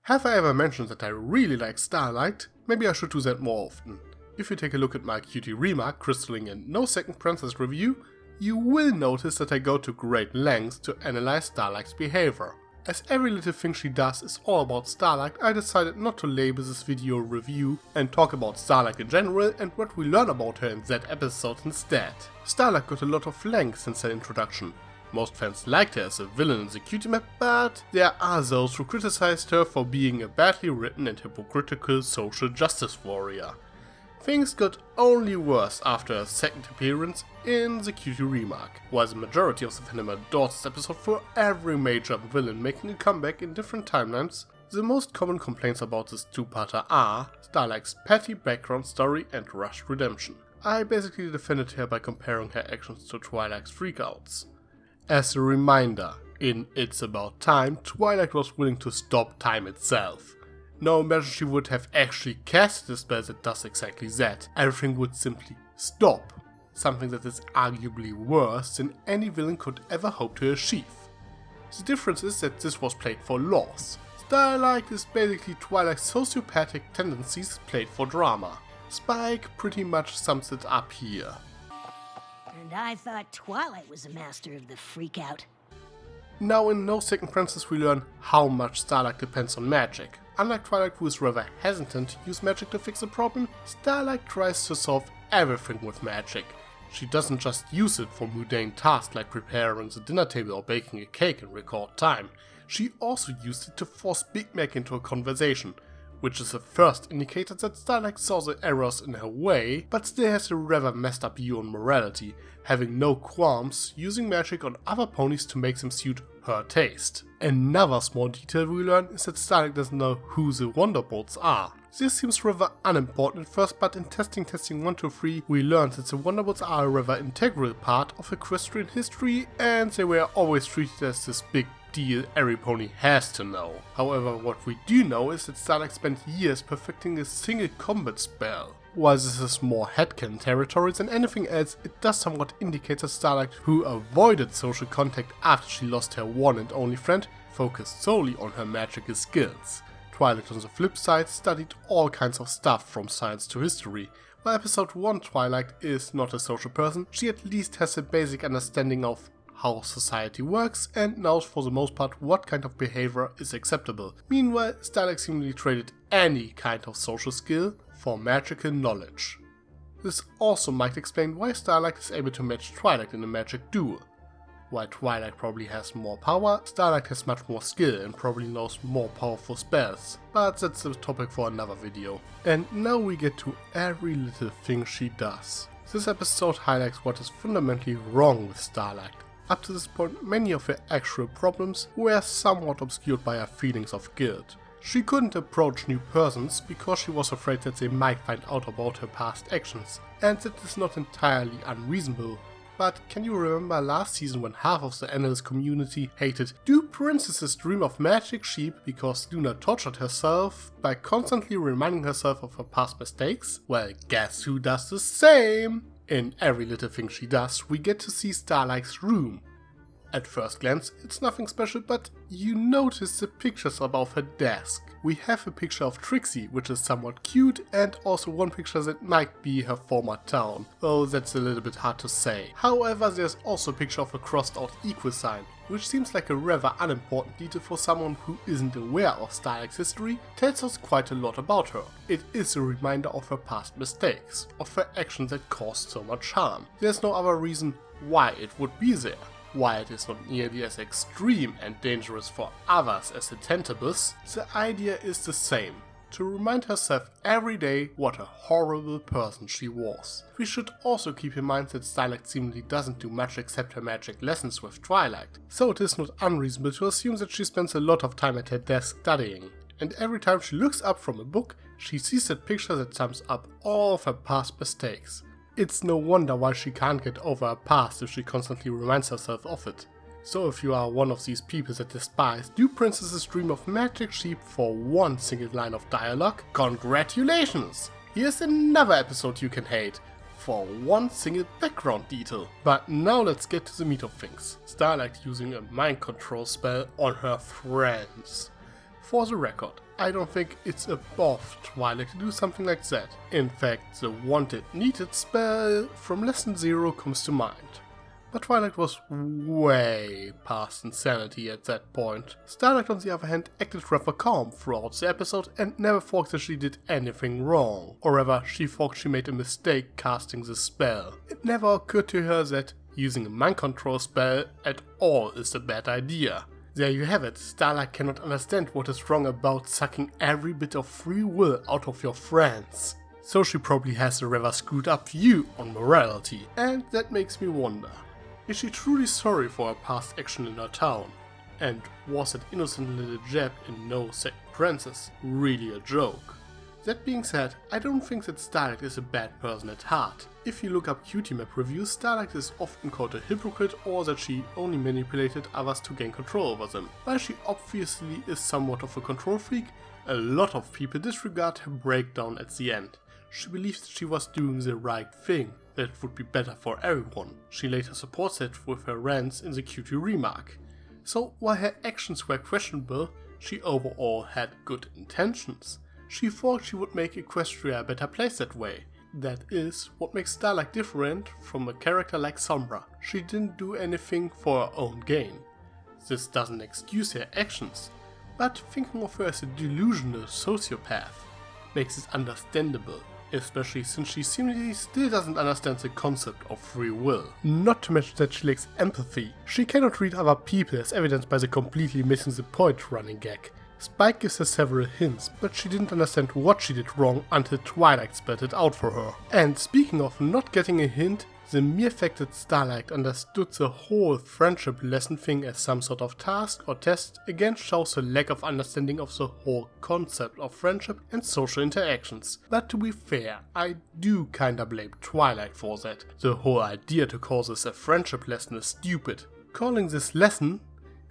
Have I ever mentioned that I really like Starlight? Maybe I should do that more often. If you take a look at my cutie remark, crystalling and No Second Princess review, you will notice that I go to great lengths to analyze Starlight's behavior. As every little thing she does is all about Starlight, I decided not to label this video a review and talk about Starlight in general and what we learn about her in that episode instead. Starlight got a lot of length since her introduction. Most fans liked her as a villain in the cutie map, but there are those who criticized her for being a badly written and hypocritical social justice warrior. Things got only worse after her second appearance in the cutie remark. While the majority of the fandom adores this episode for every major villain making a comeback in different timelines, the most common complaints about this two-parter are Starlight's petty background story and rushed redemption. I basically defended her by comparing her actions to Twilight's freakouts. As a reminder, in It's About Time, Twilight was willing to stop time itself. Now imagine she would have actually casted a spell that does exactly that. Everything would simply stop. Something that is arguably worse than any villain could ever hope to achieve. The difference is that this was played for laughs. Starlight is basically Twilight's sociopathic tendencies played for drama. Spike pretty much sums it up here. And I thought Twilight was a master of the freak-out. Now in No Second Princess we learn how much Starlight depends on magic. Unlike Twilight, who is rather hesitant to use magic to fix a problem, Starlight tries to solve everything with magic. She doesn't just use it for mundane tasks like preparing the dinner table or baking a cake in record time. She also used it to force Big Mac into a conversation, which is the first indicator that Starlight saw the errors in her way, but still has a rather messed up view on morality, having no qualms using magic on other ponies to make them suit her taste. Another small detail we learn is that Starlight doesn't know who the Wonderbolts are. This seems rather unimportant at first, but in testing 1 to 3 we learned that the Wonderbolts are a rather integral part of equestrian history and they were always treated as this big deal every pony has to know. However, what we do know is that Starlight spent years perfecting a single combat spell. While this is more headcanon territory than anything else, it does somewhat indicate that Starlight, who avoided social contact after she lost her one and only friend, focused solely on her magical skills. Twilight on the flip side studied all kinds of stuff from science to history. While episode 1 Twilight is not a social person, she at least has a basic understanding of how society works and knows for the most part what kind of behavior is acceptable. Meanwhile, Starlight seemingly traded any kind of social skill for magical knowledge. This also might explain why Starlight is able to match Twilight in a magic duel. While Twilight probably has more power, Starlight has much more skill and probably knows more powerful spells, but that's a topic for another video. And now we get to every little thing she does. This episode highlights what is fundamentally wrong with Starlight. Up to this point, many of her actual problems were somewhat obscured by her feelings of guilt. She couldn't approach new persons because she was afraid that they might find out about her past actions, and that is not entirely unreasonable. But can you remember last season when half of the analyst community hated "Do princesses dream of magic sheep" because Luna tortured herself by constantly reminding herself of her past mistakes? Well, guess who does the same? In every little thing she does, we get to see Starlight's room. At first glance, it's nothing special, but you notice the pictures above her desk. We have a picture of Trixie, which is somewhat cute, and also one picture that might be her former town, though that's a little bit hard to say. However, there's also a picture of a crossed out equal sign, which seems like a rather unimportant detail for someone who isn't aware of Starlight's history, tells us quite a lot about her. It is a reminder of her past mistakes, of her actions that caused so much harm. There's no other reason why it would be there. While it is not nearly as extreme and dangerous for others as the Tentibus, the idea is the same. To remind herself every day what a horrible person she was. We should also keep in mind that Starlight seemingly doesn't do much except her magic lessons with Twilight, so it is not unreasonable to assume that she spends a lot of time at her desk studying. And every time she looks up from a book, she sees that picture that sums up all of her past mistakes. It's no wonder why she can't get over her past if she constantly reminds herself of it. So if you are one of these people that despise "Do princesses dream of magic sheep" for one single line of dialogue, congratulations! Here's another episode you can hate for one single background detail. But now let's get to the meat of things. Starlight using a mind control spell on her friends. For the record, I don't think it's above Twilight to do something like that. In fact, the wanted needed spell from lesson 0 comes to mind. But Twilight was way past insanity at that point. Starlight, on the other hand, acted rather calm throughout the episode and never thought that she did anything wrong, or rather, she thought she made a mistake casting the spell. It never occurred to her that using a mind control spell at all is a bad idea. There you have it, Starlight cannot understand what is wrong about sucking every bit of free will out of your friends. So she probably has a rather screwed up view on morality, and that makes me wonder. Is she truly sorry for her past action in her town? And was that innocent little jab in No Second Princess really a joke? That being said, I don't think that Starlight is a bad person at heart. If you look up Cutie Map reviews, Starlight is often called a hypocrite or that she only manipulated others to gain control over them. While she obviously is somewhat of a control freak, a lot of people disregard her breakdown at the end. She believes that she was doing the right thing, that it would be better for everyone. She later supports it with her rants in the Cutie remark. So while her actions were questionable, she overall had good intentions. She thought she would make Equestria a better place that way. That is what makes Starlight different from a character like Sombra. She didn't do anything for her own gain. This doesn't excuse her actions, but thinking of her as a delusional sociopath makes it understandable, especially since she seemingly still doesn't understand the concept of free will. Not to mention that she lacks empathy. She cannot read other people, as evidenced by the completely missing the point running gag. Spike gives her several hints, but she didn't understand what she did wrong until Twilight spelled it out for her. And speaking of not getting a hint, the mere fact that Starlight understood the whole friendship lesson thing as some sort of task or test again shows a lack of understanding of the whole concept of friendship and social interactions. But to be fair, I do kinda blame Twilight for that. The whole idea to call this a friendship lesson is stupid. Calling this lesson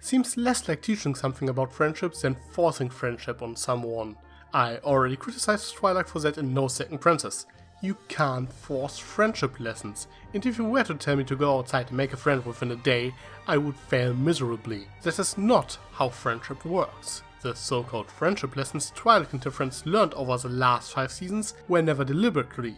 seems less like teaching something about friendships than forcing friendship on someone. I already criticized Twilight for that in No Second Princess. You can't force friendship lessons, and if you were to tell me to go outside and make a friend within a day, I would fail miserably. That is not how friendship works. The so-called friendship lessons Twilight and her friends learned over the last 5 seasons were never deliberately.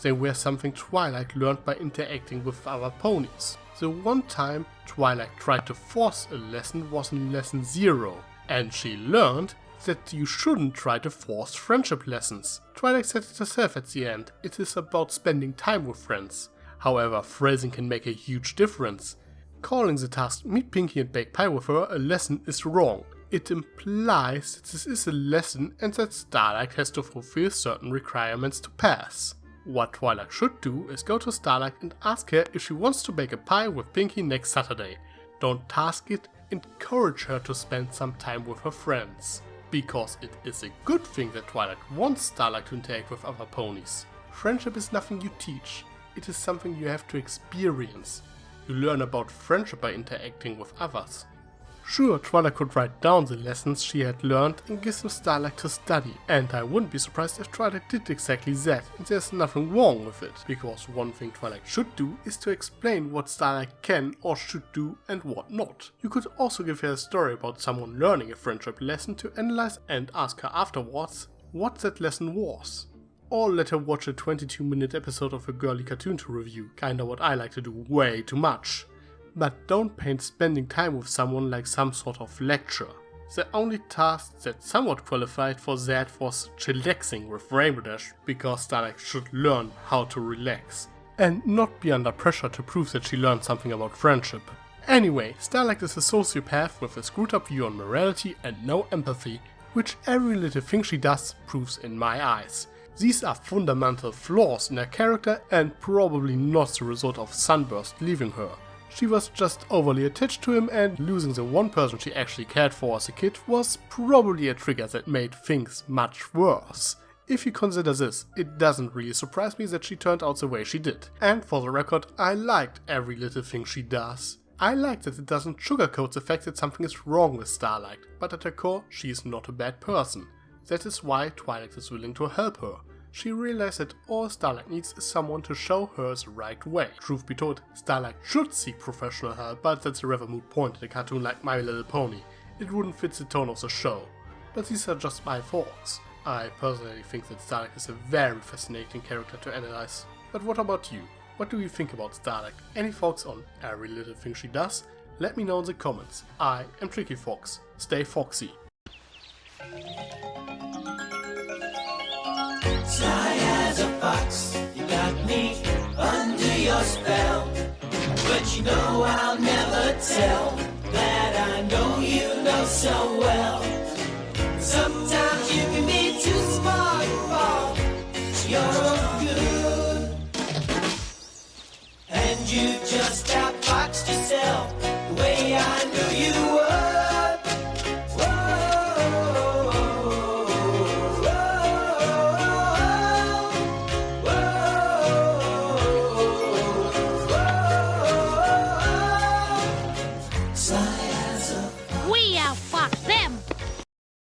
They were something Twilight learned by interacting with other ponies. The one time Twilight tried to force a lesson was in lesson 0, and she learned that you shouldn't try to force friendship lessons. Twilight said it herself at the end, it is about spending time with friends. However, phrasing can make a huge difference. Calling the task "meet Pinkie and bake pie with her" a lesson is wrong. It implies that this is a lesson and that Starlight has to fulfill certain requirements to pass. What Twilight should do is go to Starlight and ask her if she wants to bake a pie with Pinkie next Saturday. Don't task it, encourage her to spend some time with her friends. Because it is a good thing that Twilight wants Starlight to interact with other ponies. Friendship is nothing you teach, it is something you have to experience. You learn about friendship by interacting with others. Sure, Twilight could write down the lessons she had learned and give them Starlight to study, and I wouldn't be surprised if Twilight did exactly that, and there's nothing wrong with it, because one thing Twilight should do is to explain what Starlight can or should do and what not. You could also give her a story about someone learning a friendship lesson to analyze and ask her afterwards what that lesson was. Or let her watch a 22-minute episode of a girly cartoon to review, kinda what I like to do way too much. But don't paint spending time with someone like some sort of lecture. The only task that somewhat qualified for that was chillaxing with Rainbow Dash, because Starlight should learn how to relax. And not be under pressure to prove that she learned something about friendship. Anyway, Starlight is a sociopath with a screwed up view on morality and no empathy, which every little thing she does proves in my eyes. These are fundamental flaws in her character and probably not the result of Sunburst leaving her. She was just overly attached to him, and losing the one person she actually cared for as a kid was probably a trigger that made things much worse. If you consider this, it doesn't really surprise me that she turned out the way she did. And for the record, I liked every little thing she does. I like that it doesn't sugarcoat the fact that something is wrong with Starlight, but at her core, she is not a bad person. That is why Twilight is willing to help her. She realized that all Starlight needs is someone to show her the right way. Truth be told, Starlight should seek professional help, but that's a rather moot point in a cartoon like My Little Pony. It wouldn't fit the tone of the show. but these are just my thoughts. I personally think that Starlight is a very fascinating character to analyze. But what about you? What do you think about Starlight? Any thoughts on every little thing she does? Let me know in the comments. I am Tricky Fox. Stay foxy. Sly as a fox, you got me under your spell. But you know I'll never tell that I know you know so well.